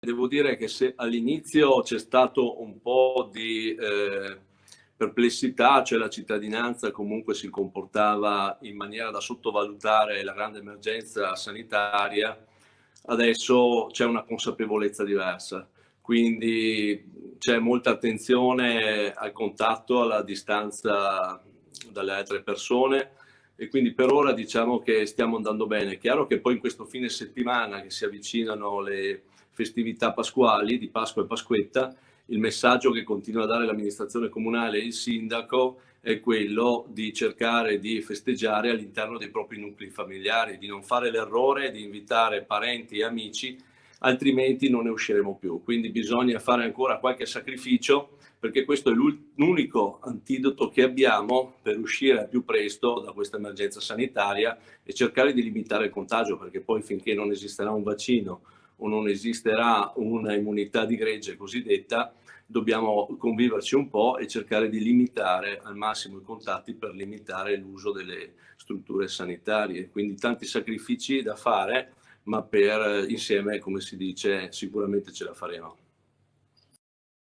devo dire che se all'inizio c'è stato un po' di perplessità, cioè la cittadinanza comunque si comportava in maniera da sottovalutare la grande emergenza sanitaria, adesso c'è una consapevolezza diversa, quindi c'è molta attenzione al contatto, alla distanza dalle altre persone e quindi per ora diciamo che stiamo andando bene. È chiaro che poi in questo fine settimana che si avvicinano le festività pasquali di Pasqua e Pasquetta, il messaggio che continua a dare l'amministrazione comunale e il sindaco è quello di cercare di festeggiare all'interno dei propri nuclei familiari, di non fare l'errore di invitare parenti e amici, altrimenti non ne usciremo più. Quindi bisogna fare ancora qualche sacrificio, perché questo è l'unico antidoto che abbiamo per uscire al più presto da questa emergenza sanitaria e cercare di limitare il contagio, perché poi finché non esisterà un vaccino o non esisterà una immunità di gregge cosiddetta, dobbiamo conviverci un po' e cercare di limitare al massimo i contatti per limitare l'uso delle strutture sanitarie. Quindi tanti sacrifici da fare, ma per insieme, come si dice, sicuramente ce la faremo.